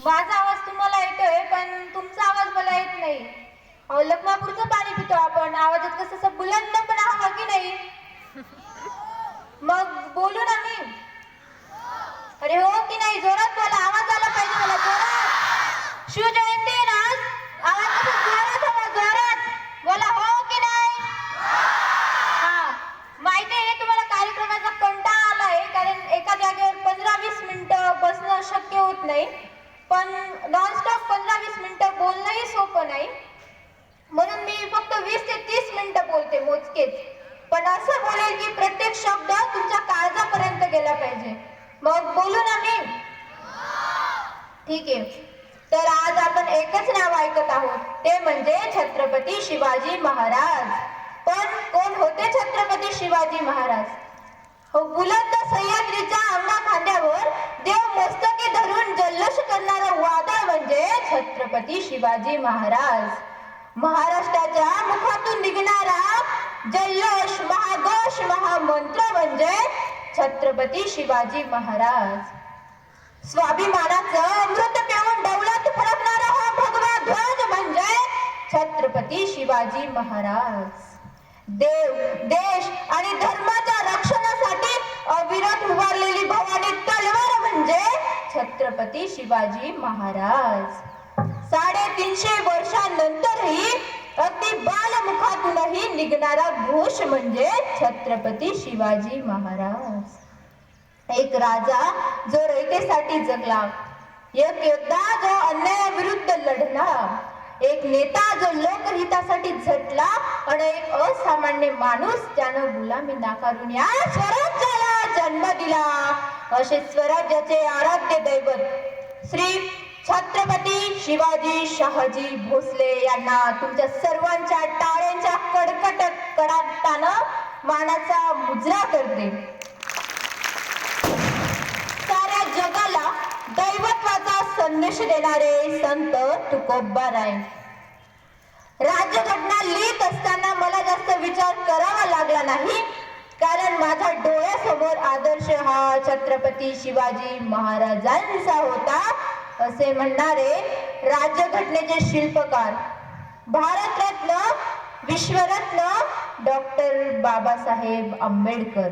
माझा आवाज तुम्हाला येतोय पण तुमचा आवाज मला येत नाही. अहो लखमापूरचं पाणी पितो आपण, आवाजात कसं बुलंद पण हवा की नाही? मग बोलू ना मी. अरे हो की नाही, जोरात बोला, आवाज आला पाहिजे मला जोरात. शिवजयंती आहे ना आज, आवाज कसं जोरात हवा, जोरात बोला, हो की नाही? हा, माहिती आहे तुम्हाला कार्यक्रमाचा कंटाळा आलाय, कारण एका जागेवर 15-20 मिनिटं बसणं शक्य होत नाही, पण नॉनस्टॉप 15-20 मिनिटं बोलणंही सोपं नाही. म्हणून मी फक्त 20 ते 30 मिनिटं बोलते मोजकेच, पण असं बोलेल की प्रत्येक शब्द तुमच्या काळजापर्यंत गेला पाहिजे. मग बोलू ना मी? ठीक आहे. तर आज आपण एकच नाव ऐकत आहोत, ते म्हणजे छत्रपती शिवाजी महाराज. पण कोण होते छत्रपती शिवाजी महाराज? हो, बुलंद सह्याद्रीच्या अंगा खांद्यावर देव मस्तकी धरून जल्लोष करणारा वादळ म्हणजे छत्रपती शिवाजी महाराज. महाराष्ट्राच्या मुखातून निघणारा जल्लोष, महाघोष, महामंत्र म्हणजे छत्रपती शिवाजी महाराज. स्वाभिमानाचं अमृत पिऊन डौलात फडकणारा हा भगवा ध्वज म्हणजे छत्रपती शिवाजी महाराज. देव, देश आणि धर्माच्या रक्षणासाठी अविरत उभारलेली भवानी तलवार म्हणजे छत्रपती शिवाजी महाराज. 350 वर्षांनंतरही अगदी बालमुखातूनही निघणारा घोष म्हणजे छत्रपती शिवाजी महाराज. एक राजा जो रयतेसाठी जगला, एक योद्धा जो अन्यायाविरुद्ध लढला, एक नेता जो लोकहितासाठी झटला आणि एक असामान्य माणूस ज्यानं गुलामी नाकारून या स्वराज्याला जन्म दिला. असे स्वराज्याचे आराध्य दैवत श्री छत्रपती शिवाजी शहाजी भोसले यांना तुमच्या सर्वांच्या टाळ्यांच्या कडकट कडाटानं मानाचा मुजरा करते. साऱ्या जगाला दैवत्वाचा संदेश देणारे संत तुकोबाराय. राज्यघटना लिहित असताना मला जास्त विचार करावा लागला नाही, कारण माझ्या डोळ्यासमोर आदर्श हा छत्रपती शिवाजी महाराजांचा होता, असे म्हणणारे राज्यघटनेचे शिल्पकार, भारतरत्न, विश्वरत्न डॉक्टर बाबासाहेब आंबेडकर.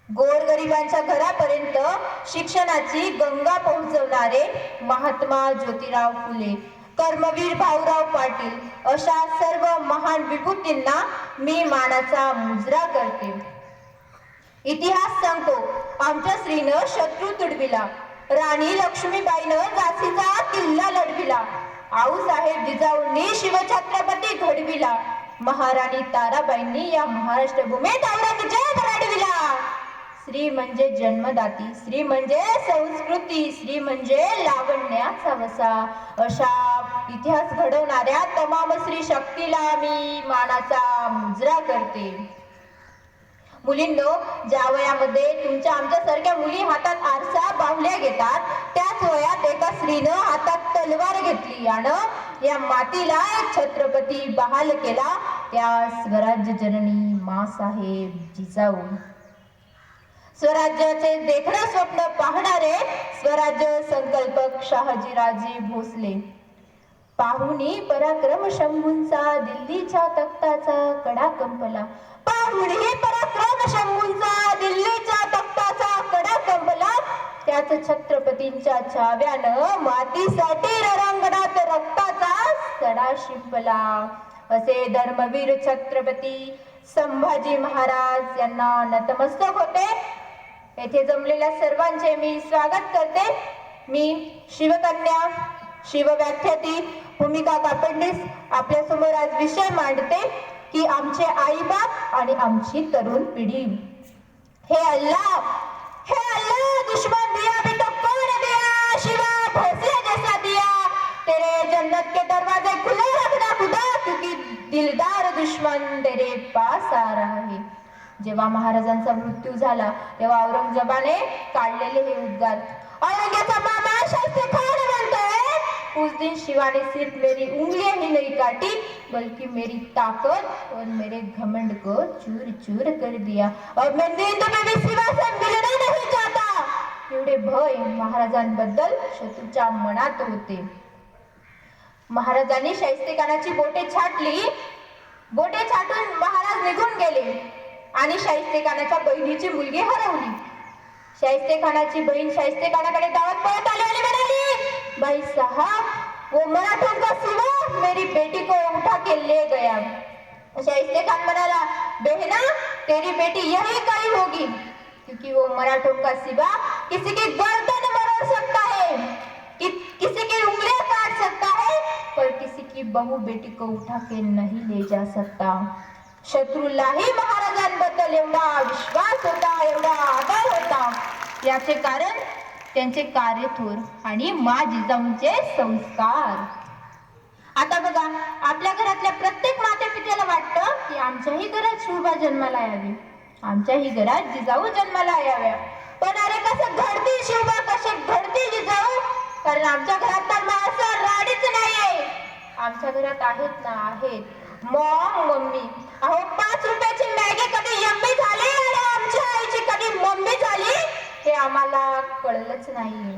गोरगरिबांच्या घरापर्यंत शिक्षणाची गंगा पोहोचवणारे महात्मा ज्योतिराव फुले, कर्मवीर भाऊराव पाटील अशा सर्व महान विभूतींना मी मानाचा मुजरा करते. इतिहास सांगतो, आमच्या स्त्रीनं शत्रू तुडविला, राणी लक्ष्मीबाईनं झाशीचा किल्ला लढविला, आऊसाहेब जिजाऊंनी शिवछत्रपती घडविला, महाराणी ताराबाईंनी या महाराष्ट्र भूमीत औरंगजेब लढविला. स्त्री म्हणजे जन्मदाती, स्त्री म्हणजे संस्कृती, स्त्री म्हणजे लावण्याचा वसा, अशा इतिहास घडवणाऱ्या तमाम स्त्री शक्तीला मी मानाचा मुजरा करते. मुलींनो, ज्या वयामध्ये तुमच्या आमच्यासारख्या मुली हातात आरसा बाहुल्या घेतात, त्याच वयात एका स्त्रीनं हातात तलवार घेतली आणि या मातीला एक छत्रपती बहाल केला, त्या स्वराज्य जननी माँसाहेब जिजाऊ. स्वराज्याचे देखणं स्वप्न पाहणारे स्वराज्य संकल्पक शहाजीराजे भोसले. पाहुणी पराक्रम शंभूंचा दिल्लीच्या तख्ताचा कडा कंपला, पाहुणी पराक्रम शंभूंचा दिल्लीच्या तख्ताचा कडा कंपला, त्याच छत्रपतींच्या छाव्यानं मातीसाठी रणांगणात रक्ताचा सडा शिंपला. असे धर्मवीर छत्रपती संभाजी महाराज यांना नतमस्तक होते. येथे जमलेल्या सर्वांचे मी स्वागत करते. मी शिवकन्या, शिवव्याख्याती भूमिका कापडणीस आपल्या समोर आज विषय मांडते की आमचे आईबाप आणि आमची तरुण पिढी. हे अल्लाह, हे अल्लाह, दुश्मन दिया भी तो कौन दिया, शिवा भोसले जैसा दिया, तेरे जन्नत के दरवाजे खुले रखना खुदा, क्योंकि दिलदार दुश्मन तेरे पास आ रहा है. जेव्हा महाराजांचा मृत्यू झाला तेव्हा औरंगजेबाने काढलेले हे उद्गार, औरंगजेबाचा मामा शास्त्री खान म्हणतोय, उस दिन शिवा ने सिर्फ मेरी उंगलियां ही नहीं काटी, बल्कि मेरी ताकत और मेरे घमंड को चूर चूर कर दिया. और मैं नींद में भी शिवा से मिलना नहीं चाहता. एवढे भय महाराजांबद्दल शत्रूच्या मनात होते. महाराजांनी शाहिस्तेखानाची बोटे छाटली. बोटे छाटून महाराज निघून गेले आणि शाहिस्तेखानाच्या बहिणीची मुलगी हरवली. शाहिस्तेखानाची बहीण शाहिस्तेखानाकडे धावत पळत आली आणि म्हणाली, भाई साहब, वो मराठों का सिवा मेरी बेटी को उठा के ले गया. शाहिस्तेखान म्हणाला, बहना, तेरी बेटी यही कहीं होगी, क्योंकि वो मराठों का सिवा किसी की गर्दन मरोड़ सकता है, किसी की उंगलियां काट सकता है, पर किसी की बहू बेटी को उठा के नहीं ले जा सकता. शत्रूलाही महाराजांबद्दल एवढा विश्वास होता, एवढा आदर होता. याचे कारण त्यांचे कार्यथोर आणि मा जिजाऊंचे संस्कार. आता बघा, आपल्या घरातल्या प्रत्येक माते पित्याला वाटतं की आमच्याही घरात शोभा जन्माला यावी, आमच्याही घरात जिजाऊ जन्माला याव्या. पण अरे कसं घडतील शोभा, कसे घडतील जिजाऊ? कारण आमच्या घरात तर माणसं राडीच नाहीये. आमच्या घरात आहेत ना, आहेत मॉम, मम्मी. अहो, 5 रुपयाची मॅगी कधी यम्मी झाली आणि आमच्या आईची कधी मम्मी झाली हे आम्हाला कळलंच नाही.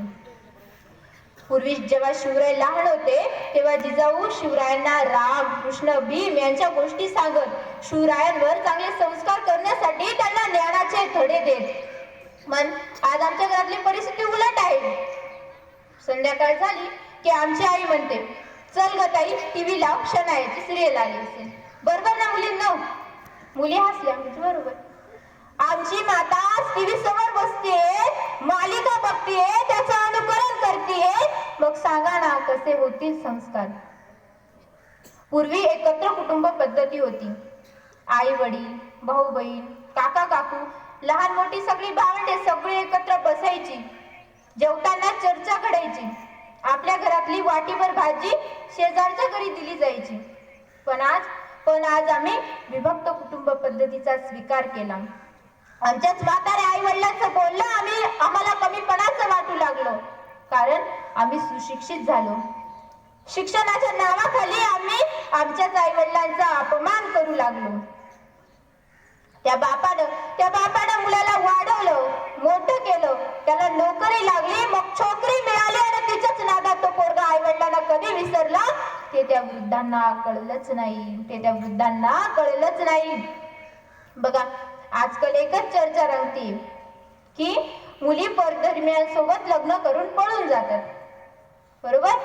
पूर्वी जेव्हा शिवराय लहान होते तेव्हा जिजाऊ शिवरायांना राम, कृष्ण, भीम यांच्या गोष्टी सांगत शिवरायांवर चांगले संस्कार करण्यासाठी त्यांना ज्ञानाचे धडे देत. पण आज आमच्या घरातली परिस्थिती उलट आहे. संध्याकाळ झाली की आमची आई म्हणते, चल ग ताई, टीव्ही लाव, शनायाची सिरियल आली असेल. बरोबर ना मुलींना? मुली हसल्या, बरोबर. आमची माता टीव्ही समोर बसतीये, मालिका बघतीये, त्याचं अनुकरण करतीये. मग सांगा ना, कसे होतील संस्कार? पूर्वी एकत्र कुटुंब पद्धती होती. आई वडील, भाऊ बहीण, काका काकू, लहान मोठी सगळी भावंडे सगळी एकत्र बसायची. जेवताना चर्चा घडायची. आपल्या घरातली वाटीभर भाजी शेजारच्या घरी दिली जायची. पण आज आम्ही विभक्त कुटुंब पद्धतीचा स्वीकार केला. आमच्याच म्हाताऱ्या आई वडिलांचं बोलणं आम्हाला कमीपणाचं वाटू लागलो, कारण आम्ही सुशिक्षित झालो. शिक्षणाच्या नावाखाली आम्ही आमच्याच आई वडिलांचा अपमान करू लागलो. त्या बापानं मुलाला वाढवलं, मोठं केलं, त्याला नोकरी लागली, मग छोकरी मिळाली आणि तिच्याच नादात तो पोरगा आई वडिलांना कधी विसरला ते त्या वृद्धांना कळलंच नाही. बघा, आजकाल एकच चर्चा रंगती की मुली परधर्मीयांसोबत लग्न करून पळून जातात. बरोबर?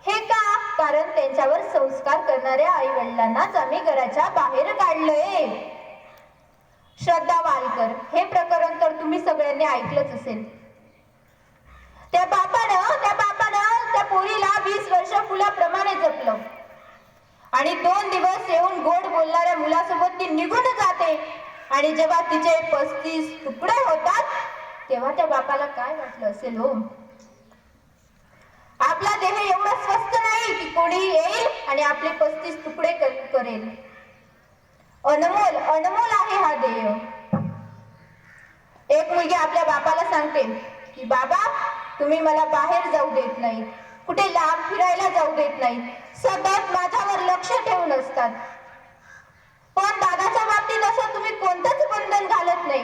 हे का? कारण त्यांच्यावर संस्कार करणाऱ्या आई वडिलांनाच आम्ही घराच्या बाहेर काढलंय. श्रद्धा वालकर हे प्रकरण तर तुम्ही सगळ्यांनी ऐकलंच असेल. त्या बापानं त्या पोरीला 20 वर्ष फुलाप्रमाणे जपलं आणि 2 दिवस येऊन गोड बोलणाऱ्या मुलासोबत ती निघून जाते. आणि जेव्हा तिचे 35 तुकडे होतात तेव्हा त्या बापाला काय वाटलं असेल हो? आपला देह एवढा स्वस्त नाही की कोणी येईल आणि आपले 35 तुकडे करेल. अनमोल आहे हा देह. एक मुलगी आपल्या बापाला सांगते की बाबा, तुम्ही मला बाहेर जाऊ देत नाही, कुठे लांब फिरायला जाऊ देत नाही, सतत माझ्यावर लक्ष ठेवून असतात. पण दादाच्या बाबतीत असं तुम्ही कोणतंच बंधन घालत नाही.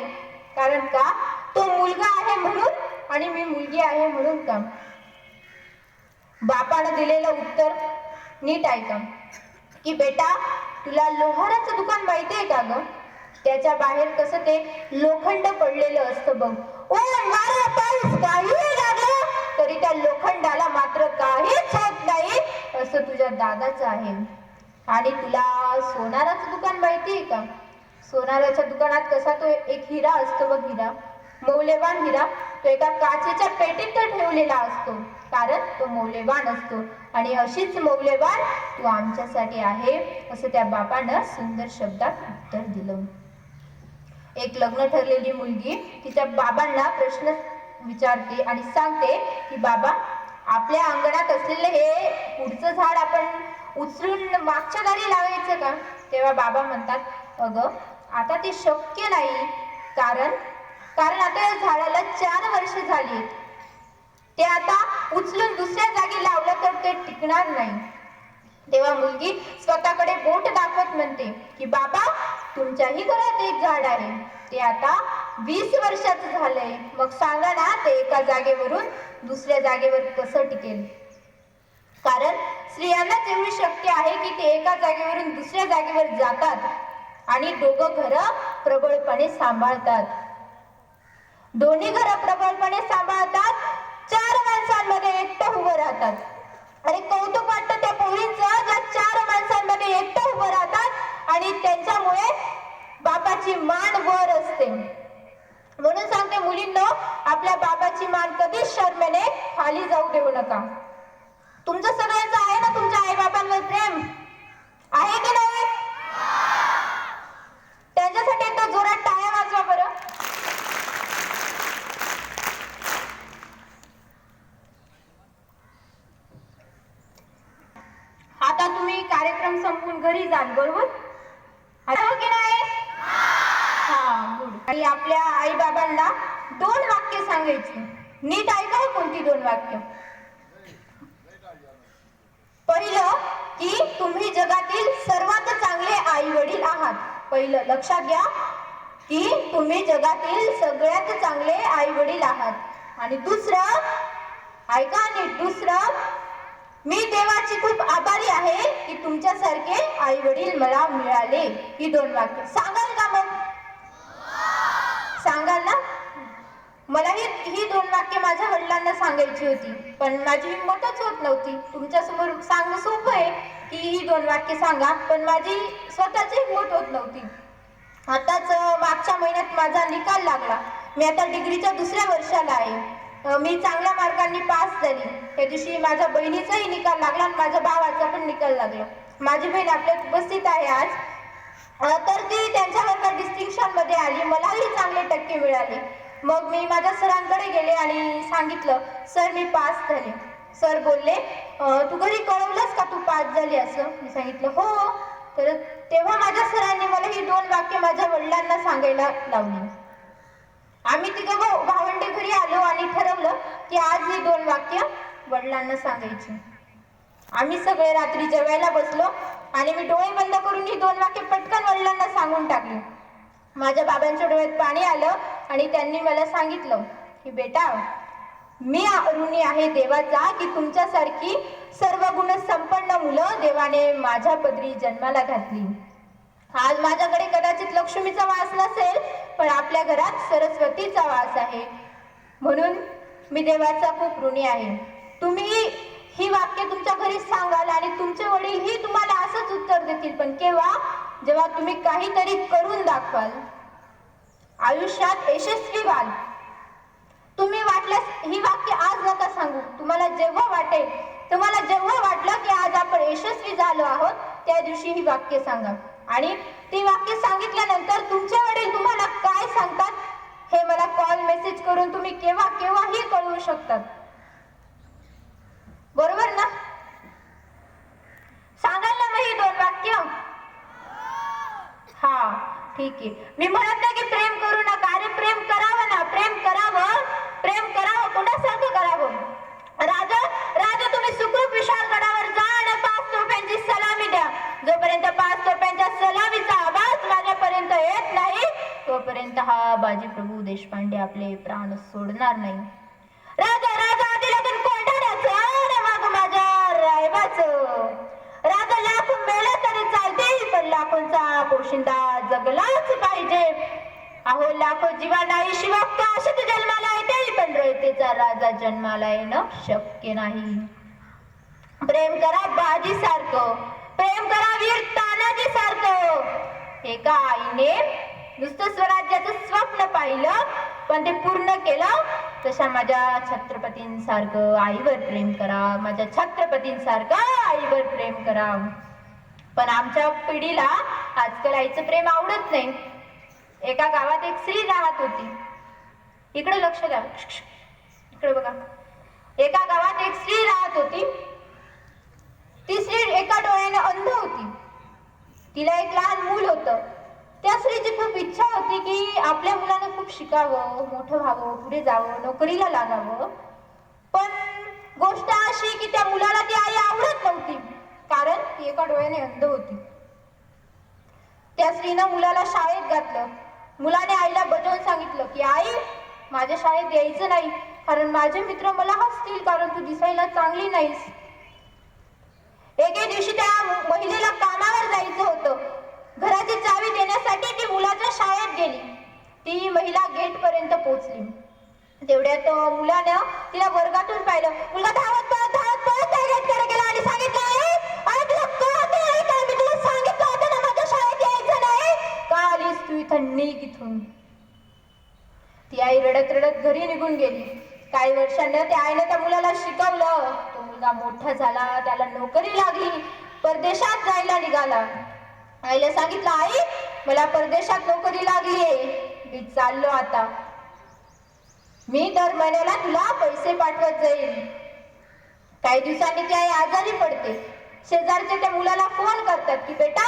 कारण का? तो मुलगा आहे म्हणून आणि मी मुलगी आहे म्हणून का? बापानं दिलेलं उत्तर नीट ऐका की बेटा, तुला लोहाराचं दुकान माहितीये का ग? त्याच्या बाहेर कसं ते लोखंड पडलेलं असतं बघ. ऊन, वारा, पाऊस काहीही लागलं तरी त्या लोखंडाला मात्र काहीच होत नाही, असं तुझ्या दादाचं आहे. आणि तुला सोनाराचं दुकान माहितीये का? सोनाराच्या दुकानात कसा तो एक हिरा असतो बघ, हिरा, मौल्यवान हिरा, तो एका काचेच्या पेटीत ठेवलेला असतो, कारण तो मौल्यवान असतो. आणि अशीच मौल्यवान तू आमच्यासाठी आहे, असं त्या बापानं सुंदर शब्दात उत्तर दिलं. एक लग्न ठरलेली मुलगी तिच्या बाबांना प्रश्न विचारते आणि सांगते की बाबा, आपल्या अंगणात असलेले हे पुढचं झाड आपण उचलून मागच्या दारी लावायचं का? तेव्हा बाबा म्हणतात, अगं आता ते शक्य नाही, कारण आता या झाडाला 4 वर्ष झाली. ते आता उचलून दुसऱ्या जागी लावलं तर ते टिकणार नाही. तेव्हा मुलगी स्वतःकडे बोट दाखवत म्हणते की बाबा, तुमच्याही घरात एक झाड आहे, ते आता 20 वर्षाचं झालंय, मग सांगा ना ते एका जागेवरून दुसऱ्या जागेवर कसं टिकेल? कारण स्त्रियांनाच एवढी शक्ती आहे की ते एका जागेवरून दुसऱ्या जागेवर जातात आणि दोघं घरं प्रबळपणे सांभाळतात. दोन्ही घरं प्रबळपणे सांभाळतात, 4 माणसांमध्ये एकटं उभं राहतात. आणि कौतुक वाटतं त्या पोरींचं, ज्या 4 माणसांमध्ये एकटं उभं राहतात आणि त्यांच्यामुळे बापाची मान वर असते. म्हणून सांगते मुलींनो, आपल्या बाबाची मान कधीच शर्मेने खाली जाऊ देऊ नका. तुमचं सगळ्यांचं आहे ना तुमच्या आई बाबांवर प्रेम? आहे की नाही? त्यांच्यासाठी एकदा जोरात टाळ्या वाजवा बरं. आता तुम्ही कार्यक्रम संपवून घरी जाल, बरोबर? हो की नाही? हा, गुड. आणि आपल्या आई बाबांना 2 वाक्य सांगायची. नीट ऐका, कोणती 2 वाक्य? पहिलं की तुम्ही जगातील सर्वात चांगले आई वडील आहात. पहिलं लक्षात घ्या की तुम्ही जगातील सगळ्यात चांगले आई वडील आहात. आणि दुसरं ऐका नीट, दुसरं, मी देवाची खूप आभारी आहे की तुमच्यासारखे आई वडील मला मिळाले. ही 2 वाक्य सांगाल का? मग सांगाल ना? मला ही 2 वाक्य माझ्या वडिलांना सांगायची होती, पण माझी हिंमतच होत नव्हती. तुमच्यासमोर सांगणं सोपं आहे की ही 2 वाक्य सांगा, पण माझी स्वतःची हिंमत होत नव्हती. आताच मागच्या महिन्यात माझा निकाल लागला. मी आता डिग्रीच्या 2ऱ्या वर्षाला आहे. मी चांगल्या मार्कांनी पास झाली. त्या दिवशी माझ्या बहिणीचाही निकाल लागला आणि माझ्या भावाचा पण निकाल लागला. माझी बहीण आपल्यात उपस्थित आहे आज. तर ती त्यांच्या वर्गात डिस्टिंक्शन मध्ये आली, मलाही चांगले टक्के मिळाले. मग मी माझ्या सरांकडे गेले आणि सांगितलं, सर मी पास झाले. सर बोलले, तू घरी कळवलंस का तू पास झाली असं? मी सांगितलं हो. तर तेव्हा माझ्या सरांनी मला ही 2 वाक्य माझ्या वडिलांना सांगायला लावली. आम्ही तिघं भावंडे घरी आलो आणि ठरवलं की आज ही 2 वाक्य वडिलांना सांगायची. आम्ही सगळे रात्री जेवायला बसलो आणि मी डोळे बंद करून ही 2 वाक्य पटकन वडिलांना सांगून टाकली. माझ्या बाबांच्या डोळ्यात पाणी आलं आणि त्यांनी मला सांगितलं की बेटा, मी ऋणी आहे देवाचा की तुमच्यासारखी सर्व गुण संपन्न मुलं देवाने माझ्या पदरी जन्माला घातली. आज माझ्याकडे कदाचित लक्ष्मीचा वास नसेल, पण आपल्या घरात सरस्वतीचा वास आहे. म्हणून मी देवाचा खूप ऋणी आहे. तुम्ही ही वाक्य तुमच्या घरी सांगाल आणि तुमचे वडील ही तुम्हाला असंच उत्तर देतील, पण केव्हा? जेव्हा तुम्ही काहीतरी करून दाखवाल, आयुष्यात यशस्वी व्हाल. तुम्ही वाटल्यास ही वाक्य आज नका सांगू. तुम्हाला जेव्हा वाटलं की आज आपण यशस्वी झालो आहोत, त्या दिवशी ही वाक्य सांगा. आणि ती वाक्य सांगितल्यानंतर तुमचे वडील तुम्हाला काय सांगतात हे मला कॉल मेसेज करून तुम्ही केव्हाही कळवू शकतात, बरोबर ना? सांगाल ना मग ही 2 वाक्य? हा, ठीक आहे. मी म्हणत नाही की प्रेम करू नका. अरे प्रेम करावं ना, प्रेम करावं. कोणासारखं करावं? राजा तुम्ही सुखरूप विशाळगडावर जा आणि 5 तोफ्यांची सलामी द्या. जोपर्यंत 5 तोफ्यांच्या सलामीचा आवाज माझ्यापर्यंत येत नाही, तोपर्यंत हा बाजी प्रभू देशपांडे आपले प्राण सोडणार नाही. राजा आधी लगीन कोंढाण्याचं आणि मग माझ्या रायबाचं. राजा लाख मेला तरी चालते, पण लाखोंचा पोशिंदा जगलाच पाहिजे. अहो लाखो जीवांना शिवक्त अशत जन्माला येते, पण रयतेचा राजा जन्माला येणं शक्य नाही. प्रेम करा बाजी सारखं, प्रेम करा वीर तानाजी सारखं. एका आईने नुसतं स्वराज्याचं स्वप्न पाहिलं, पण ते पूर्ण केलं. तशा माझ्या छत्रपतींसारखं आईवर प्रेम करा, माझ्या छत्रपतींसारखं आईवर प्रेम करा. पण आमच्या पिढीला आजकाल आईचं प्रेम आवडत नाही. एका गावात एक स्त्री राहत होती. इकडे लक्ष द्या, इकडे बघा. एका गावात एक स्त्री राहत होती. ती स्त्री एका डोळ्याने अंध होती. तिला एक लहान मूल होतं. त्या स्त्रीची खूप इच्छा होती की आपल्या मुलानं खूप शिकावं, मोठं व्हावं, पुढे जावं, नोकरीला लागावं. पण गोष्ट अशी की त्या मुलाला ती आई आवडत नव्हती, कारण ती एका डोळ्याने अंध होती. त्या स्त्रीनं मुलाला शाळेत घातलं. मुलाने आईला बजावून सांगितलं की आई, माझ्या शाळेत यायचं नाही, कारण माझे मित्र मला हसतील, कारण तू दिसायला चांगली नाहीस. एके दिवशी त्या महिलेला कामावर जायचं होतं. घराची चावी देण्यासाठी ती मुलाच्या शाळेत गेली. ती महिला गेट पर्यंत पोहोचली. तेवढ्यात मुलानं तिला वर्गातून पाहिलं. मुलगा धावत पळत त्या गेटकडे गेला आणि सांगितलं, अरे तुला कळत नाही का? मी तुला सांगितलं होतं ना माझ्या शाळेत यायचं नाही. का आलीस तू इथं? निघ इथून. ती आई रडत रडत घरी निघून गेली. काही वर्षांनी त्या आईने त्या मुलाला शिकवलं. तो मुलगा मोठा झाला, त्याला नोकरी लागली, परदेशात जायला निघाला. आईला सांगितलं, आई मला परदेशात नोकरी लागलीये, मी चाललो आता. मी दर महिन्याला तुला पैसे पाठवत जाईल. काही दिवसांनी ती आई आजारी पडते. शेजारचे त्या मुलाला फोन करतात की बेटा,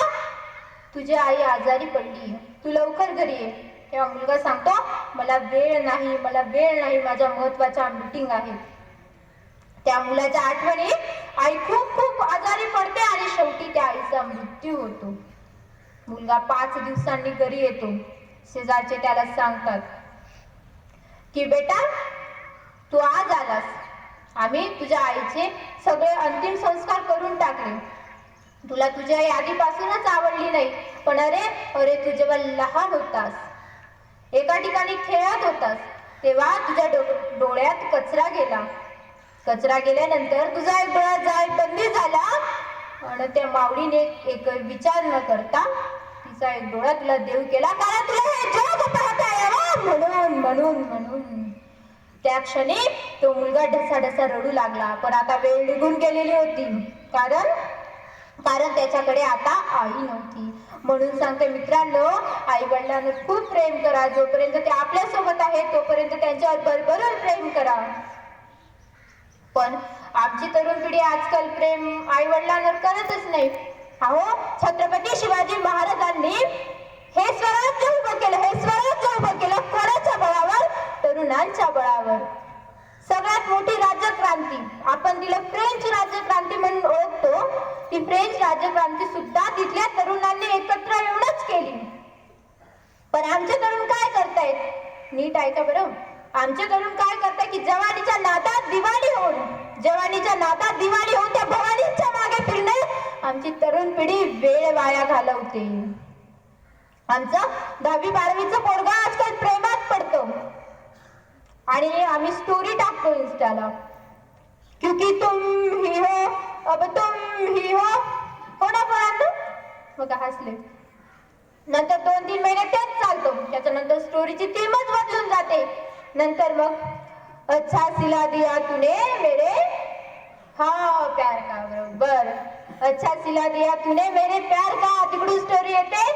तुझी आई आजारी पडली, तू लवकर घरी ये. तेव्हा मुलगा सांगतो, मला वेळ नाही, माझ्या महत्वाच्या मीटिंग आहे. त्या मुलाच्या आठवणी आई खूप खूप आजारी पडते आणि शेवटी त्या आईचा मृत्यू होतो. मुलगा 5 दिवसांनी घरी येतो. शेजारचे त्याला सांगतात की बेटा, तू आज आलास, आम्ही तुझ्या आईचे सगळे अंतिम संस्कार करून टाकले. तुला तुझी आई आधीपासूनच आवडली नाही, पण अरे तू जेव्हा लहान होतास, एका ठिकाणी खेळत होतास, तेव्हा तुझ्या डोळ्यात कचरा गेला. कचरा गेल्यानंतर तुझा एक डोळा जायबंदी झाला आणि त्या माऊलीने एक विचार न करता तिचा एक डोळा तुला देव केला, कारण तुला हे जग पाहता यावं म्हणून. त्या क्षणी तो मुलगा ढसाढसा रडू लागला. पण आता वेळ निघून गेलेली होती, कारण त्याच्याकडे आता आई नव्हती. म्हणून सांगते मित्रांनो, आई वडिलांना खूप प्रेम करा. जोपर्यंत ते आपल्या सोबत आहेत तोपर्यंत त्यांच्यावर भरभरून प्रेम करा. पण आमची तरुण पिढी आजकाल प्रेम आई वडिलांवर करतच नाही. अहो, छत्रपती शिवाजी महाराजांनी हे स्वराज्य उभं केलं कोणाच्या बळावर? तरुणांच्या बळावर. सगळ्यात मोठी राज्यक्रांती आपण तिला फ्रेंच राज्यक्रांती म्हणून ओळखतो. ती फ्रेंच राज्यक्रांती सुद्धा तिथल्या तरुणांनी एकत्र येऊनच केली. पण आमचे तरुण काय करतायत? नीट ऐका बरं. आमचे तरुण काय करताय की जवानीच्या नादात दिवाळी होऊन त्या भवानीच्या मागे फिरणे, आमची तरुण पिढी वेळ वाया घालवते. आमचं 10वी 12वीचं पोरगा आजकाल प्रेमात पडतो आणि आम्ही स्टोरी टाकतो इंस्टाला, क्योंकि तुम ही हो अब तुम ही हो. कोणापर्यंत मग हसले. नंतर 2-3 महिने तेच चालतो. त्याच्यानंतर स्टोरीची थीमच बदलून जाते. नंतर मग अच्छा सिला दिया तूने मेरे प्यार का, बरोबर, अच्छा सिला दिया तूने मेरे प्यार का. तिकडून स्टोरी येते,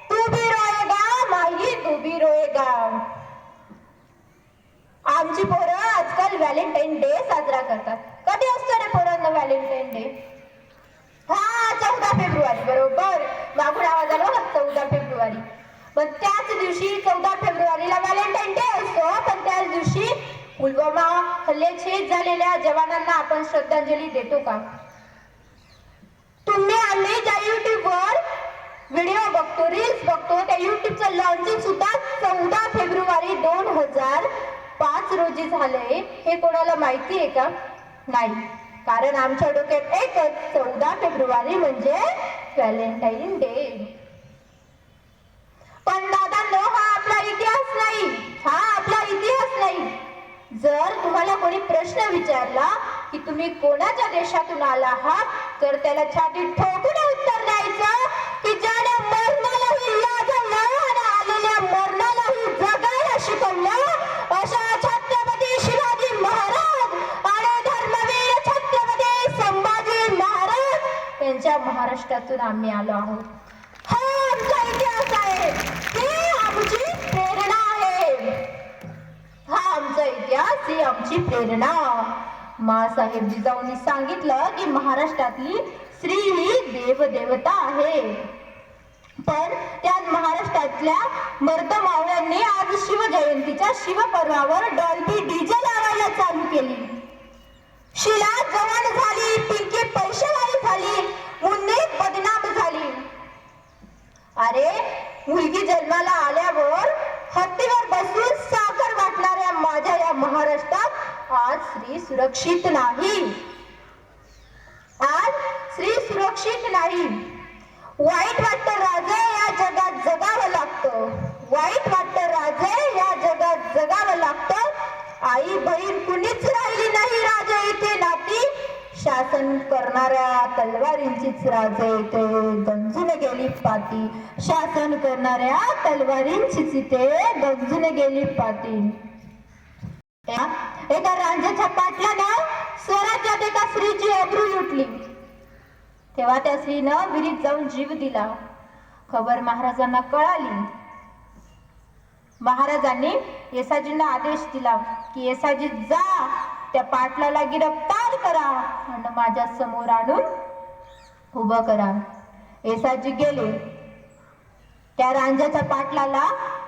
तू भी रोएगा माही, तू भी रोएगा. आमची पोरं आजकाल व्हॅलेंटाईन डे साजरा करतात. कधी असतो रे पोरांना व्हॅलेंटाईन डे? 14 फेब्रुवारी, बरोबर. मागून आवाज आला बघा, 14 फेब्रुवारी. पण त्याच दिवशी 14 फेब्रुवारीला व्हॅलेंटाईन डे असतो. पण त्याच दिवशी पुलवामा हल्ले शहीद झालेल्या जवानांना आपण श्रद्धांजली देतो का? आम्ही ज्या युट्यूबवर व्हिडिओ बघतो, रील्स बघतो, त्या युट्यूबचं लॉन्चिंग सुद्धा 14 फेब्रुवारी 2005 रोजी झालंय. हे कोणाला माहिती आहे का? नाही. कारण आमच्या डोक्यात एकच, 14 फेब्रुवारी म्हणजे व्हॅलेंटाईन डे. पण दादांनो, हा आपला इतिहास नाही. जर तुम्हाला कोणी प्रश्न विचारला की तुम्ही कोणाच्या देशातून आला आहात, तर त्याला छातीत ठोकून उत्तर द्यायचं की ज्याने मरणालाही लाजवलं आणि आलेल्या मरणालाही जगायला शिकवलं, अशा छत्रपती शिवाजी महाराज आणि धर्मवीर छत्रपती संभाजी महाराज यांच्या महाराष्ट्रातून आम्ही आलो आहोत. हा आमचा इतिहास आहे, ही आमची प्रेरणा आहे. हा आमचा इतिहास, ही आमची प्रेरणा. माँसाहेब जिजाऊंनी सांगितलं की महाराष्ट्रातली स्त्री ही देवदेवता आहे. पण त्या महाराष्ट्रातल्या मर्दमावळ्यांनी आज शिवजयंतीच्या शिवपर्वावर डॉल्बी डीजे लावायला चालू केली. शिला जवान झाली, पिंकी पैशावाली झाली, मुन्नी बदनाम झाली. अरे, मुलगी जन्माला आल्यावर सुरक्षित नाही. आज स्त्री सुरक्षित नाही. वाईट वाटतं राजे, या जगात जगावं लागतं. वाईट वाटतं राजे, या जगात जगावं लागतं. आई बहीण कुणीच राहिली नाही राजे इथे नाती. शासन करणाऱ्या तलवारींचीच राजे इथे गंजून गेली पाती. शासन करणाऱ्या तलवारींचीच इथे गंजून गेली पाती. एका रांझ्याच्या पाटलानं स्वराज्यात एका स्त्रीची अब्रू लुटली. तेव्हा त्या स्त्रीनं विहिरीत जाऊन जीव दिला. खबर महाराजांना कळाली. महाराजांनी येसाजींना आदेश दिला की येसाजी जा, त्या पाटलाला गिरफ्तार करा आणि माझ्या समोर आणून उभं करा. येसाजी गेले. त्या रांझ्याच्या पाटलाला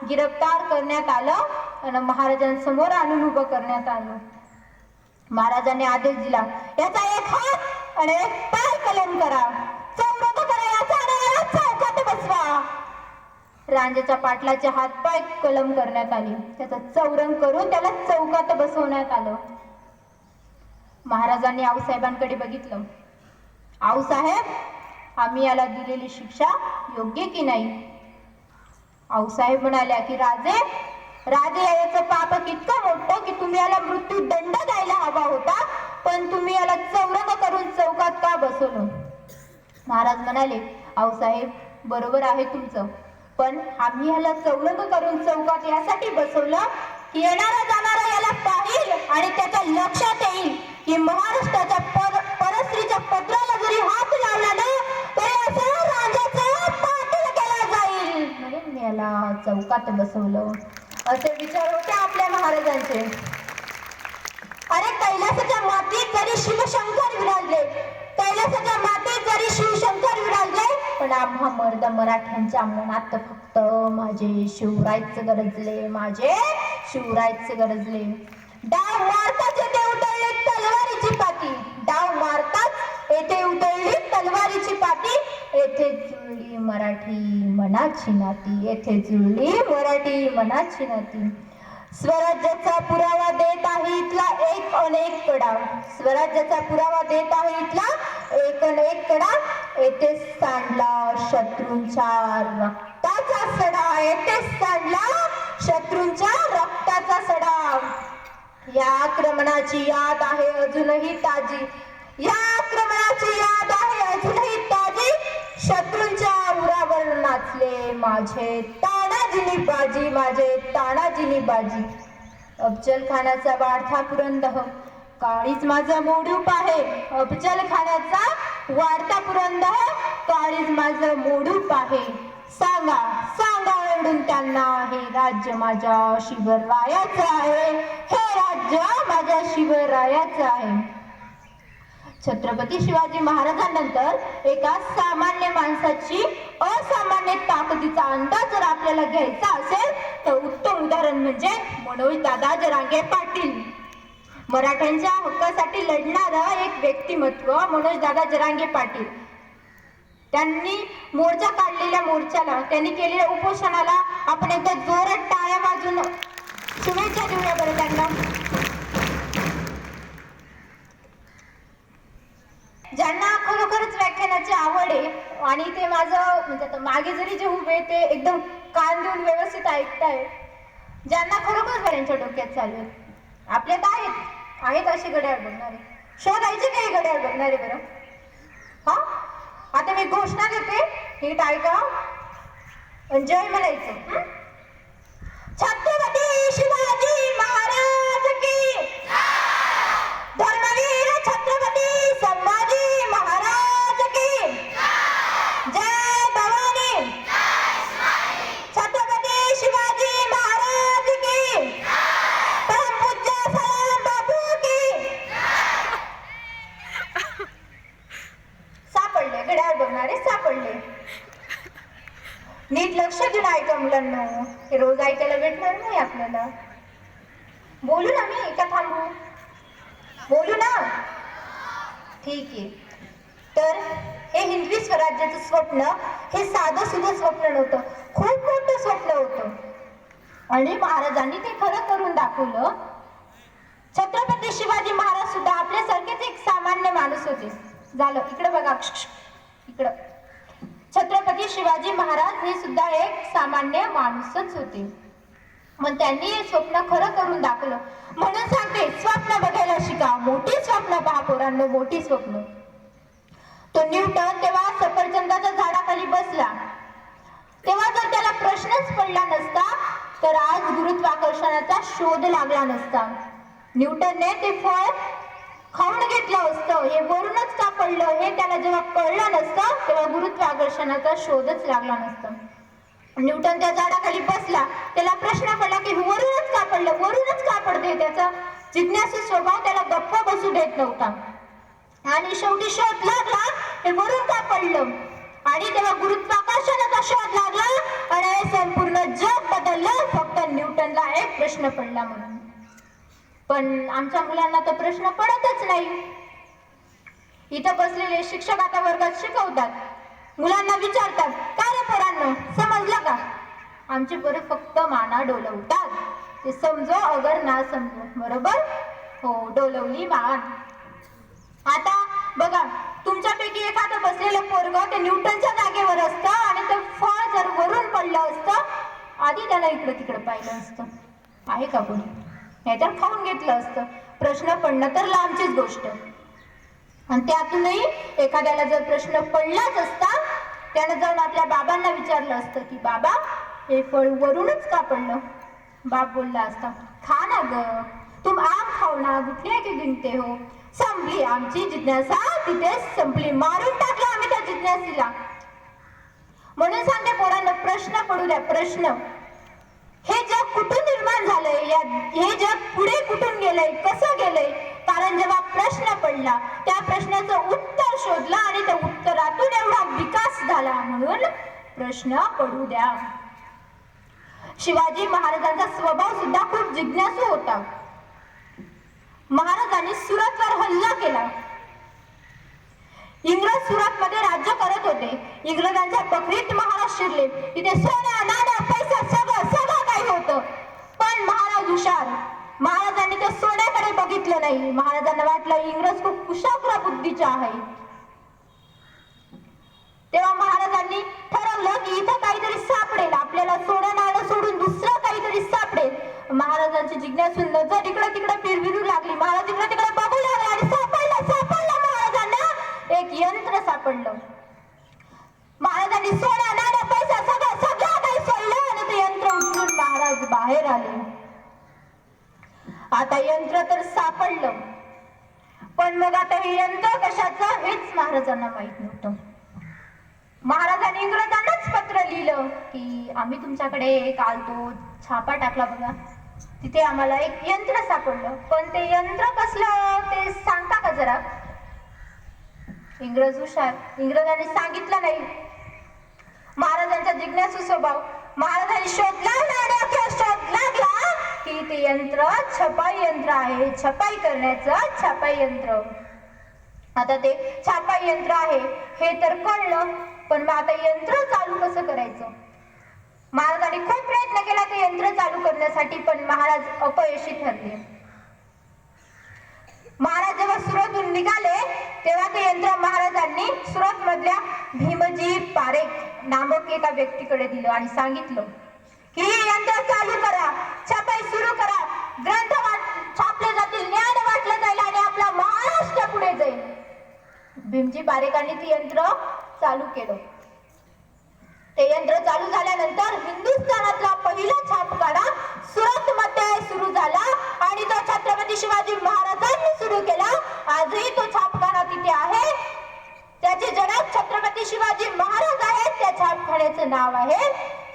गिरफ्तार करण्यात आलं आणि महाराजांसमोर आणून उभं करण्यात आलं. महाराजांनी आदेश दिला, याचा एक हात आणि एक पाय कलम करा, चौरंग करा याचा आणि याला चौकात बसवा. रांझ्याच्या पाटलाचे हात पाय कलम करण्यात आले. त्याचा चौरंग करून त्याला चौकात बसवण्यात आलं. महाराजांनी आऊसाहेबांकडे बघितलं. आऊसाहेब, आम्ही याला दिलेली शिक्षा योग्य की नाही? आऊसाहेब म्हणाल्या की राजे, याचं पाप इतकं मोठं की तुम्ही याला मृत्यू दंड द्यायला हवा होता, पण तुम्ही याला चौरंग करून चौकात का बसवलं? महाराज म्हणाले, आऊसाहेब बरोबर आहे तुमचं, पण आम्ही याला चौरंग करून चौकात यासाठी बसवलं की येणारा जाणारा याला पाहिल आणि त्याच्या लक्षात येईल की महाराष्ट्राच्या परस्त्रीच्या पत्राला जरी हात लावला ना तरी असं राजाचं पाटील केला जाईल म्हणून मी याला चौकात बसवलं. असे विचार होते आपल्या महाराजांचे. अरे कैलासाच्या मातीत जरी शिवशंकर विराजले, कैलासाच्या मातीत जरी शिवशंकर विराजले, पण आम्हा मर्द मराठ्यांच्या मनात फक्त माझे शिवरायच गरजले, माझे शिवरायच गरजले. डाव मारताच येथे उतरली तलवारीची पाती, डाव मारताच येथे उतरली तलवारीची पाती. येथे जुळली मराठी मनाची नाती, येथे जुळली मराठी मनाची नाती. स्वराज्याचा पुरावा देत आहे इथला एक अनेक कडा, स्वराज्याचा पुरावा देत आहे इथला एक अनेक कडा. येथे सांडला शत्रूंच्या रक्ताचा सडा, येथे सांडला शत्रूंच्या रक्ताचा सडा. या आक्रमणाची याद आहे अजूनही ताजी, या आक्रमणाची याद आहे अजूनही ताजी. शत्रूंच्या उरावर नाचले माझे तानाजीनी बाजी, माझे तानाजीनी बाजी. अफजल खानाचा वाढता पुरंदर काळीच माझं मोडूप आहे, अफजल खानाचा वाढता पुरंदर काळीच माझं मोडूप आहे. सांगा सांगा ओरडून त्यांना, हे राज्य माझ्या शिवरायाचं आहे, हे राज्य माझ्या शिवरायाचं आहे. छत्रपती शिवाजी महाराजांनंतर एका सामान्य माणसाची असामान्य ताकदीचा अंदाज जर आपल्याला घ्यायचा असेल तर उत्तम उदाहरण म्हणजे मनोज दादा जरांगे पाटील. मराठ्यांच्या हक्कासाठी लढणारं एक व्यक्तिमत्व मनोज दादा जरांगे पाटील. त्यांनी मोर्चा काढलेल्या मोर्चाला, त्यांनी केलेल्या उपोषणाला आपण एकदा जोरात टाळ्या वाजून शुभेच्छा देऊया बरं त्यांना. ज्यांना खरोखरच व्याख्यानाची आवड आहे आणि ते माझं म्हणजे आता मागे जरी जे उभे ते एकदम कान देऊन व्यवस्थित ऐकताय, ज्यांना खरोखर त्यांच्या डोक्यात चालू आहे, आपल्यात आहेत अशी घड्याळ बघणारे, शोधायचे काही घड्याळ बघणारे बरं. हा, आता मी घोषणा देते, नीट ऐका, जय म्हणायचं. छत्रपती शिवाजी महाराज की, धर्मवीर छत्रपती संभाजी महाराज की, जय भवानी. छत्रपती शिवाजी महाराज की, परमपूज्य सलाम बापू की. सापडले घड्याळ बघणारे, सापडले. नीट लक्ष देऊन ऐका मुलांना, हे रोज ऐकायला भेटणार नाही आपल्याला. बोलू ना मी का थांबू? बोलू ना, ठीक आहे. तर हे हिंदवी स्वराज्याचं स्वप्न हे साधं सुद्धा स्वप्न नव्हतं, खूप मोठं स्वप्न होतं आणि महाराजांनी ते खरं करून दाखवलं. छत्रपती शिवाजी महाराज सुद्धा आपल्यासारखेच एक सामान्य माणूस होते. झालं इकडे बघा, इकडं. छत्रपती शिवाजी महाराज हे सुद्धा एक सामान्य माणूसच होते. मग त्यांनी हे स्वप्न खरं करून दाखवलं. म्हणून सांगते, स्वप्न बघायला शिका. मोठी स्वप्न पहा पोरांनो, मोठी स्वप्न. तो न्यूटन तेव्हा सफरचंदाच्या झाडाखाली बसला. तेव्हा जर त्याला प्रश्नच पडला नसता तर आज गुरुत्वाकर्षणाचा शोध लागला नसता. न्यूटनने ते फळ खाऊन घेतलं असतं. हे वरूनच का पडलं हे त्याला जेव्हा कळलं नसतं तेव्हा गुरुत्वाकर्षणाचा शोधच लागला नसता. न्यूटन त्या झाडाखाली बसला. त्याला प्रश्न पडला की वरूनच का पडलं, वरूनच का पडते. त्याचा जिज्ञासू स्वभाव त्याला गप्प बसू देत नव्हता. आणि शेवटी शोध लागला, हे वरून का पडलं. आणि तेव्हा गुरुत्वाकर्षणाचा शोध लागला आणि संपूर्ण जग बदललं. फक्त न्यूटनला एक प्रश्न पडला म्हणून. पण आमच्या मुलांना तो प्रश्न पडतच नाही. इथं बसलेले शिक्षक आता वर्गात शिकवतात. मुलांना विचारतात, काय रे पोरांनो समजलं का. आमचे पोरं फक्त माना डोलवतात. ते समजो अगर ना समजो. बरोबर, हो डोलवली मान. आता बघा, तुमच्यापैकी एखादं बसलेलं पोरगं ते न्यूटनच्या जागेवर असतं आणि ते फळ जर वरून पडलं असतं आधी त्याला इकडं तिकडं पाहिलं असतं. आहे का कोणी, नाहीतर खाऊन घेतलं असतं. प्रश्न पडणं तर लांबचीच गोष्ट. आणि त्यातूनही एखाद्याला जर प्रश्न पडलाच असता त्यानं जाऊन आपल्या बाबांना विचारलं असतं की बाबा हे फळ वरूनच का पडलं. बाप बोलला असता, खा ना ग, तुम आम खाओ ना, गुठले की गिनते हो. संपली आमची जिज्ञासा, तिथे संपली. मारून टाकला आम्ही त्या जिज्ञासीला. म्हणून सांगते पोरांना, प्रश्न पडू द्या. प्रश्न, हे जग कुठून निर्माण झालंय, हे जग पुढे कुठून गेलंय, कसं गेलंय. कारण जेव्हा प्रश्न पडला त्या प्रश्नाचं उत्तर शोधलं आणि त्या उत्तरातून एवढा विकास झाला. म्हणून प्रश्न पडू द्या. शिवाजी महाराजांचा स्वभाव सुद्धा खूप जिज्ञासू होता. महाराजांनी सुरतवर हल्ला केला. इंग्रज सुरत मध्ये राज्य करत होते. इंग्रजांच्या बकरीत महाराज शिरले. तिथे सोन्या नाण्या पैसा सगळं सगळं काही होतं. पण महाराज हुशार. महाराजांनी त्या सोन्याकडे बघितलं नाही. महाराजांना वाटलं इंग्रज खूप कुशाग्र बुद्धीचा आहे. तेव्हा महाराजांनी ठरवलं की इथं काहीतरी सापडेल, आपल्याला सोनं नाणं सोडून दुसरं काहीतरी सापडेल. महाराजांची जिज्ञासू नजर इकडे तिकडे फिरविरू लागली. महाराज इकडे तिकडे बघू लागले आणि सापडलं महाराजांना एक यंत्र सापडलं. महाराजांनी सोना नाणं पैसा सगळं काही सोडलं आणि ते यंत्र उचलून महाराज बाहेर आले. आता यंत्र तर सापडलं, पण मग आता हे यंत्र कशाचं हेच महाराजांना माहित नव्हतं. महाराजांनी इंग्रजांनाच पत्र लिहिलं की आम्ही तुमच्याकडे काल तो छापा टाकला बघा, तिथे आम्हाला एक यंत्र सापडलं, पण ते यंत्र कसलं ते सांगता का जरा. इंग्रज हुशार, इंग्रजांनी सांगितलं नाही. महाराजांचा जिज्ञासू स्वभाव. महाराजांनी शोध लागला आणि शोध लागला की ते यंत्र छपाई यंत्र आहे, छपाई करण्याचं छपाई यंत्र. आता ते छापाई यंत्र आहे हे तर कळलं, पण मग आता यंत्र चालू कसं करायचं. महाराजांनी खूप प्रयत्न केला ते यंत्र चालू करण्यासाठी, पण महाराज अपयशी ठरले. महाराज जेव्हा सुरतहून निघाले तेव्हा ते यंत्र महाराजांनी सुरत मधल्या भीमजी पारेख नामक एका व्यक्तीकडे दिलं आणि सांगितलं की हे यंत्र चालू करा, छपाई सुरू करा, ग्रंथ छापले जातील, ज्ञान वाटलं जाईल आणि आपला महाराष्ट्र पुढे जाईल. भीमजी पारेखांनी ते यंत्र चालू केलं. ते यंत्र चालू झाल्यानंतर हिंदुस्थानातला पहिला छापखाना सुरत मध्ये सुरू झाला आणि तो छत्रपती शिवाजी महाराजांनी सुरू केला. आजही तो छापखाना तिथे आहे. त्याचे जनक छत्रपती शिवाजी महाराज आहेत. त्या छापखान्याचं नाव आहे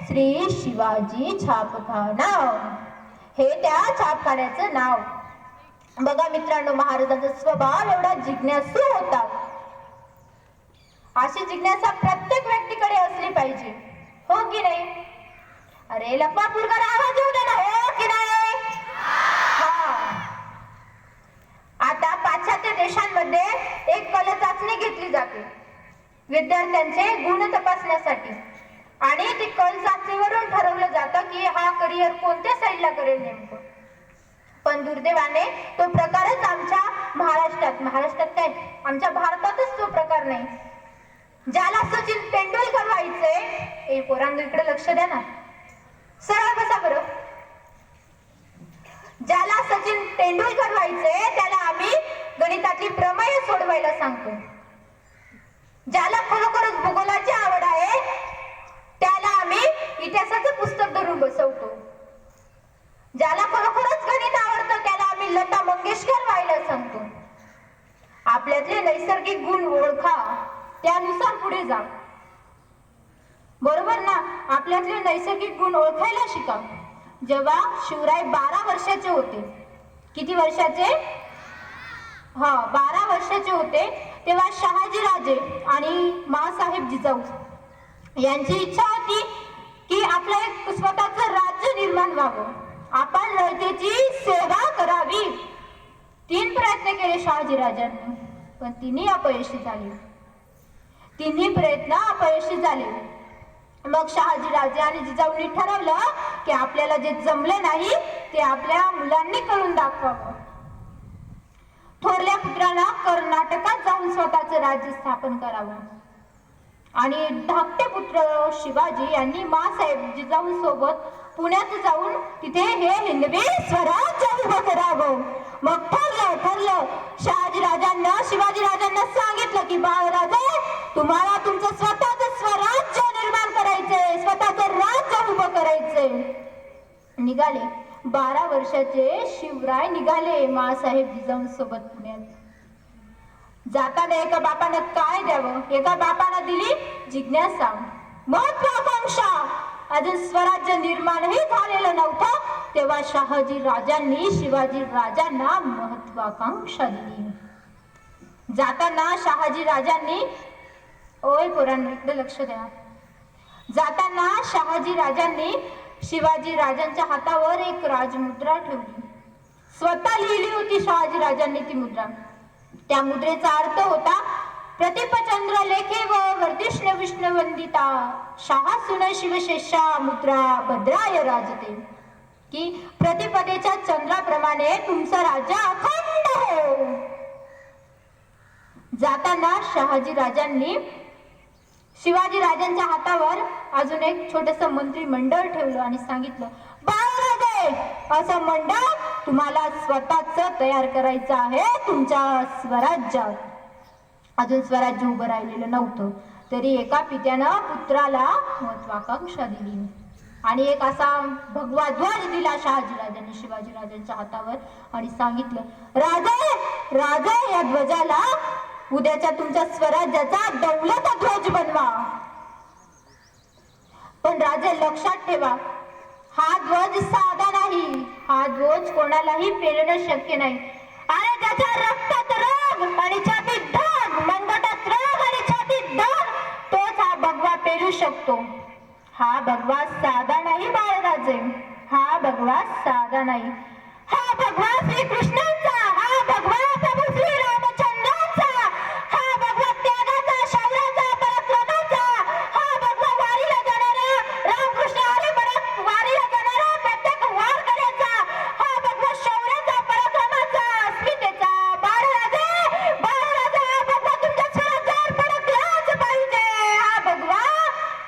श्री शिवाजी छापखाना. हे त्या छापखान्याचं नाव. बघा मित्रांनो, महाराजांचा स्वभाव एवढा जिज्ञासू होता. अशी जिज्ञासा प्रत्येक व्यक्तीकडे असली पाहिजे, हो की नाही. अरे लक्ष्मापूरकर आवाज येऊ दे ना, हो की नाही. आता पाश्चात्य देशांमध्ये एक कल चाचणी घेतली जाते विद्यार्थ्यांचे गुण तपासण्यासाठी, आणि ती कल चाचणीवरून ठरवलं जातं की हा करिअर कोणत्या साईडला करेल नेमकं. पण दुर्दैवाने तो प्रकारच आमच्या महाराष्ट्रात काय आमच्या भारतातच तो प्रकार नाही. ज्याला सचिन तेंडुलकर व्हायचंय, पोरांनो इकडे लक्ष द्या ना, सरळ बसा बरं. ज्याला सचिन तेंडुलकर व्हायचंय त्याला आम्ही गणितातली प्रमेय सोडवायला सांगतो. ज्याला खरोखरच भूगोलाची आवड आहे त्याला आम्ही इतिहासाचं पुस्तक धरून बसवतो. ज्याला खरोखरच गणित आवडतं त्याला आम्ही लता मंगेशकर व्हायला सांगतो. आपल्यातले नैसर्गिक गुण ओळखा, त्यानुसार पुढे जा. बरोबर ना? आपल्यातले नैसर्गिक गुण ओळखायला शिका. जेव्हा शिवराय 12 वर्षाचे होते, किती वर्षाचे? 12 वर्षाचे होते, तेव्हा शहाजी राजे आणि माँसाहेब जिजाऊ यांची इच्छा होती की आपलं एक स्वतःचं राज्य निर्माण व्हावं, आपण रयतेची सेवा करावी. 3 प्रयत्न केले शहाजी राजांनी, पण तिन्ही अपयशी झाले. तिन्ही प्रयत्न अपयशी झाले. मग शहाजी राजे आणि जिजाऊंनी ठरवलं की आपल्याला जे जमले नाही ते आपल्या मुलांनी करून दाखवावं. थोरल्या पुत्रांना कर्नाटकात जाऊन स्वतःचं राज्य स्थापन करावं आणि धाकटे पुत्र शिवाजी यांनी माँसाहेब जिजाऊंसोबत पुण्यात जाऊन तिथे हे हिंदवी स्वराज्य उभं करावं. मग ठरलं. शहाजी राजांना शिवाजी राजांना सांगितलं की बाळराजे, तुम्हाला तुमचं स्वतःचं स्वराज्य निर्माण करायचंय, स्वतःचं राज्य उभं करायचंय. निघाले 12 वर्षाचे शिवराय निघाले माँसाहेब जिजाऊंसोबत पुण्यात. जाताना एका बापानं काय द्यावं? एका बापानं दिली जिज्ञासा, महत्वाकांक्षा. अजून स्वराज्य निर्माणही झालेलं नव्हतं तेव्हा शहाजी राजांनी शिवाजी राजांना महत्वाकांक्षा दिली. जाताना शहाजी राजांनी, ओय पोरांनो इकडे लक्ष द्या, जाताना शहाजी राजांनी शिवाजी राजांच्या हातावर एक राजमुद्रा ठेवली. स्वतः लिहिली होती शहाजी राजांनी ती मुद्रा. त्या मुद्रेचा अर्थ होता, प्रतिपचंद्र लेखे व वर्धिष्ण विष्णुवंदिता शाहासुन शिवशेषा मुद्रा भद्राय राजते, की प्रतिपदेच्या चंद्राप्रमाणे तुमचं राज्य अखंड हो. जाताना शहाजी राजांनी शिवाजी राजांच्या हातावर अजून एक छोटस मंत्रिमंडळ ठेवलं आणि सांगितलं, बाळराजे, असं मंडळ तुम्हाला स्वतःच तयार करायचं आहे तुमच्या स्वराज्यात. अजून स्वराज्य उभं राहिलेलं नव्हतं तरी एका पित्यानं पुत्राला महत्वाकांक्षा दिली आणि एक असा भगवा ध्वज दिला शहाजी राजांनी शिवाजी राजांच्या हातावर आणि सांगितलं, राजे या ध्वजाला उद्याच्या तुमच्या स्वराज्याचा दौलत ध्वज बनवा. पण राजे लक्षात ठेवा, हा ध्वज साधा नाही, हा ध्वज कोणालाही पेलणं शक्य नाही. आणि त्याच्या रक्तात राग आणि छातीत धाग, मनगटात राग आणि छातीत धाग, तोच हा भगवा पेलू शकतो. हा भगवा साधा नाही बाळराजे, हा भगवा साधा नाही. हा भगवा श्रीकृष्णांचा, हा भगवा प्रभू श्री रामचंद्रांचा, हा भगवा त्यागाचा, शौर्याचा, पराक्रमाचा, हा भगवा वारीला जाणारा रामकृष्ण हरी वारीला जाणारा प्रत्येक वारकऱ्याचा, हा भगवा शौर्याचा, पराक्रमाचा, अस्मितेचा. बाळराजे हा भगवा तुमच्या स्वराज्यावर फडकलाच पाहिजे. हा भगवा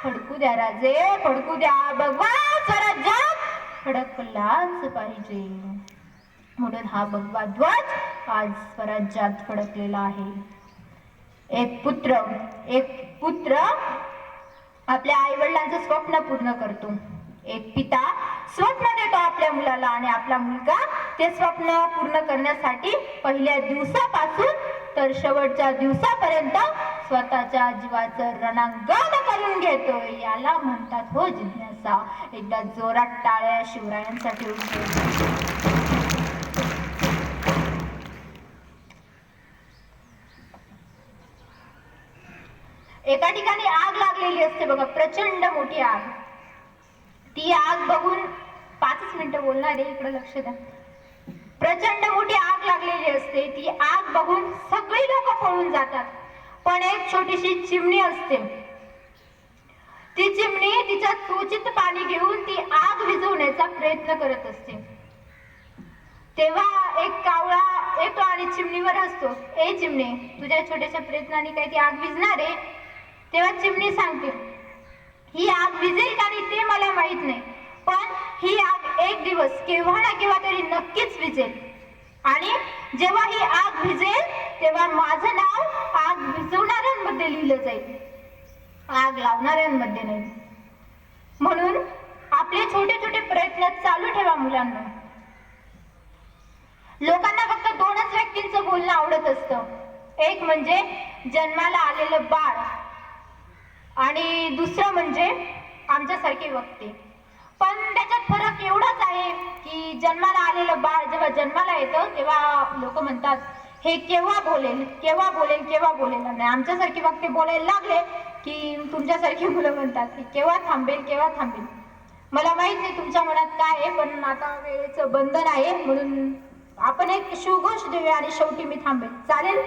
फडकू द्या राजे, फडकू द्या. भगवा स्वराज्यात फडकलाच पाहिजे. म्हणून हा भगवा ध्वज आज स्वराज्यात फडकलेला आहे. एक पुत्र आपल्या आई वडिलांचं स्वप्न पूर्ण करतो. एक पिता स्वप्न देतो आपल्या मुलाला आणि आपला मुलगा ते स्वप्न पूर्ण करण्यासाठी पहिल्या दिवसापासून तर शेवटच्या दिवसापर्यंत स्वतःच्या जीवाचं रणांगण करून घेतोय. याला म्हणतात हो जिज्ञासा. एकदा जोरात टाळ्या शिवरायांसाठी होऊ. एका ठिकाणी आग लागलेली असते बघा, प्रचंड मोठी आग. ती आग बघून 5 मिनिटं बोलणार आहे, इकडे लक्ष द्या. प्रचंड मोठी आग लागलेली असते. ती आग बघून सगळी लोक पळून जातात, पण एक छोटीशी चिमणी असते. ती चिमणी तिच्या चोचीत पाणी घेऊन ती आग विझवण्याचा प्रयत्न करत असते. तेव्हा एक कावळा येतो आणि चिमणीवर हसतो. ए चिमणे, तुझ्या छोट्याशा प्रयत्नाने काय ती आग विझणार आहे? तेव्हा चिमणी सांगते, ही आग विझेल का नाही ते मला माहित नाही, पण ही आग एक दिवस केव्हा ना केव्हा तरी नक्कीच विझेल. आणि जेव्हा ही आग विझेल तेव्हा माझं नाव आग विझवणाऱ्यांमध्ये लिहिलं जाईल, आग लावणाऱ्यांमध्ये नाही. म्हणून आपले छोटे छोटे प्रयत्न चालू ठेवा मुलांना. लोकांना फक्त दोनच व्यक्तींचं बोलणं आवडत असतं. एक म्हणजे जन्माला आलेलं बाळ आणि दुसरं म्हणजे आमच्यासारखे वक्ते. पण त्याच्यात फरक एवढाच आहे की जन्माला आलेलं बाळ जेव्हा जन्माला येतं तेव्हा लोक म्हणतात हे केव्हा बोलेल केव्हा बोलेल केव्हा बोलेल. आणि आमच्यासारखे वक्ते बोलायला लागले की तुमच्यासारखी मुलं म्हणतात की केव्हा थांबेल केव्हा थांबेल. मला माहित नाही तुमच्या मनात काय आहे, पण आता वेळेचं बंधन आहे म्हणून आपण एक शिवघोष देऊया आणि शेवटी मी थांबेल. चालेल?